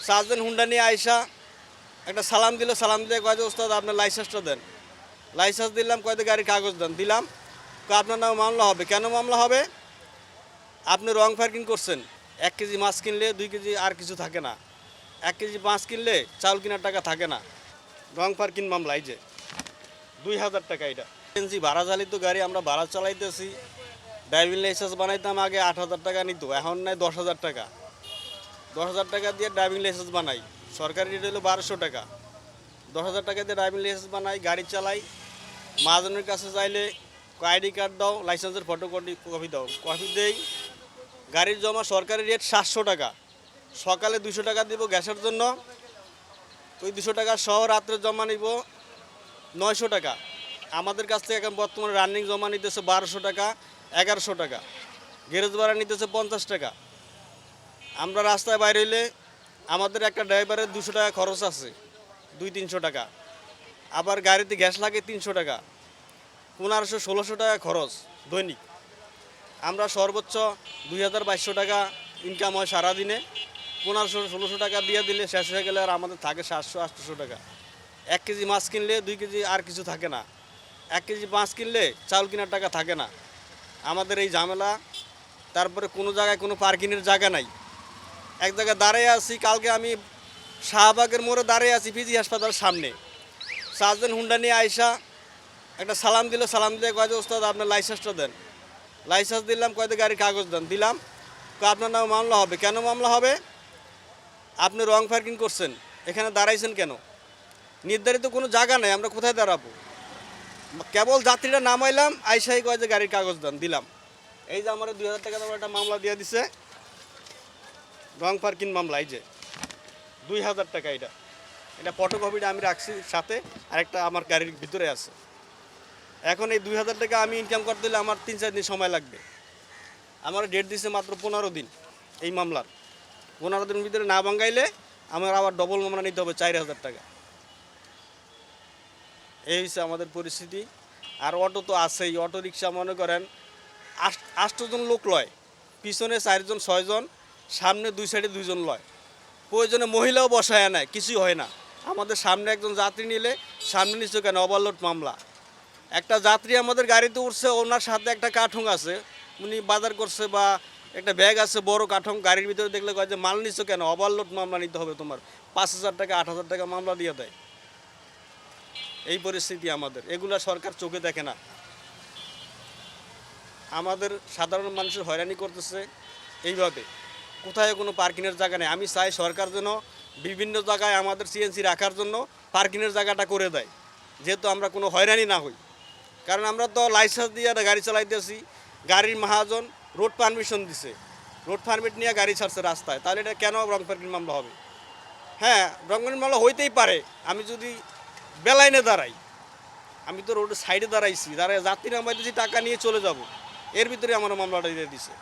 চারজন হুন্ডা নিয়ে আইসা একটা সালাম দিল, সালাম দিয়ে কয় যে ওস্তাদ আপনার লাইসেন্সটা দেন। লাইসেন্স দিলাম, কয় যে গাড়ির কাগজ দেন, দিলাম। আপনার নামে মামলা হবে। কেন মামলা হবে? আপনি রং পার্কিং করছেন। 1 কেজি মাছ কিনলে 2 কেজি আর কিছু থাকে না। 1 কেজি মাছ কিনলে চাউল কেনার টাকা থাকে না। রং পার্কিং মামলা, এই যে 2000 টাকা। এটা এনজি ভাড়া চালিত গাড়ি, আমরা ভাড়া চালাইতেছি। ড্রাইভিং লাইসেন্স বানাইতাম আগে 8000 টাকা নিত, এখন নেয় 10,000 টাকা। 10,000 টাকা দিয়ে ড্রাইভিং লাইসেন্স বানাই। সরকারি রেট হলো 1200 টাকা। 10,000 টাকা দিয়ে ড্রাইভিং লাইসেন্স বানাই, গাড়ি চালাই। মহাজনের কাছে চাইলে আইডি কার্ড দাও, লাইসেন্সের ফটো কপি দাও, কপি দেই। গাড়ির জমা সরকারি রেট 700 টাকা। সকালে 200 টাকা দিব গ্যাসের জন্য, ওই 200 টাকা সহ রাত্রে জমা নিব 900 টাকা। আমাদের কাছ থেকে এখন বর্তমানে রানিং জমা নিতেছে 1200 টাকা, 1100 টাকা। গ্যারেজ ভাড়া নিতেছে 50 টাকা। আমরা রাস্তায় বাইরে হইলে আমাদের একটা ড্রাইভারের 200 টাকা খরচ আছে, 200-300 টাকা। আবার গাড়িতে গ্যাস লাগে 300 টাকা, 1500-1600 টাকা খরচ দৈনিক। আমরা সর্বোচ্চ 2200 টাকা ইনকাম হয় সারাদিনে। 1500-1600 টাকা দিয়ে দিলে শেষ হয়ে গেলে আর আমাদের থাকে 700-800 টাকা। 1 কেজি মাছ কিনলে 2 কেজি আর কিছু থাকে না। 1 কেজি মাছ কিনলে চাউল কেনার টাকা থাকে না। আমাদের এই ঝামেলা। তারপরে কোনো জায়গায় কোনো পার্কিংয়ের জায়গা নাই। এক জায়গায় দাঁড়িয়ে আছি, কালকে আমি শাহবাগের মোড়ে দাঁড়িয়ে আছি পিজি হাসপাতালের সামনে। 4জন হুন্ডা নিয়ে আইসা একটা সালাম দিল, সালাম দিয়ে কয় যে ওস্তাদ আপনার লাইসেন্সটা দেন। লাইসেন্স দিলাম, কয় যে গাড়ির কাগজ দেন, দিলাম। আপনার নামে মামলা হবে। কেন মামলা হবে? আপনি রং পার্কিং করছেন। এখানে দাঁড়াইছেন কেন? নির্ধারিত কোনো জায়গা নেই, আমরা কোথায় দাঁড়াবো? কেবল যাত্রীরা নামাইলাম, আইসাই কয় যে গাড়ির কাগজ দেন, দিলাম। এই যে আমার 2000 টাকা দেওয়ার একটা মামলা দিয়ে দিছে, রং পার্কিং মামলা। এই যে 2000 টাকা। এটা ফটোকপিটা আমি রাখছি সাথে, আরেকটা আমার গাড়ির ভিতরে আছে। এখন এই 2000 টাকা আমি ইনকাম করতে হলে আমার 3-4 দিন সময় লাগবে। আমার ডেট দিছে মাত্র 15 দিন এই মামলার। 15 দিনের ভিতরে না ভাঙ্গাইলে আমার আবার ডবল মামলা নিতে হবে 4000 টাকা। এই হচ্ছে আমাদের পরিস্থিতি। আর অটো তো আছেই। অটো রিক্সা মনে করেন 8 জন লোক লয়, পিছনে 4 জন 6 জন, সামনে 2 সাইডে 2 জন লয়। প্রয়োজনে মহিলাও বসায় নেয়, কিছুই হয় না। আমাদের সামনে একজন যাত্রী নিলে সামনে নিচে কেন ওভারলোড মামলা। একটা যাত্রী আমাদের গাড়িতে উঠছে, ওনার সাথে একটা কাঠং আছে, উনি বাজার করছে বা একটা ব্যাগ আছে বড় কাঠং, গাড়ির ভিতরে দেখলে কয় যে মাল নিচ্ছ কেন, ওভারলোড মামলা নিতে হবে তোমার। 5,000 টাকা 8,000 টাকা মামলা দিয়ে দেয়। এই পরিস্থিতি আমাদের। এগুলা সরকার চোখে দেখে না। আমাদের সাধারণ মানুষের হয়রানি করতেছে এইভাবে। কোথায় কোনো পার্কিংয়ের জায়গা নেই। আমি চাই সরকার যেন বিভিন্ন জায়গায় আমাদের সিএনজি রাখার জন্য পার্কিংয়ের জায়গাটা করে দেয়, যেহেতু আমরা কোনো হয়রানি না হই। কারণ আমরা তো লাইসেন্স দিয়ে গাড়ি চালাইতেছি, গাড়ির মহাজন রোড পারমিশন দিছে, রোড পারমিট নিয়ে গাড়ি ছাড়ছে রাস্তায়, তাহলে এটা কেন রং পার্কিং মামলা হবে? হ্যাঁ, রং পার্কিং মামলা হইতেই পারে। আমি যদি বেলাইনে দাঁড়াই, আমি তো রোডের সাইডে দাঁড়াইছি, যাত্রী নামাইতেছি, টাকা নিয়ে চলে যাব, এর ভিতরে আমার মামলাটা দিয়ে দিছে।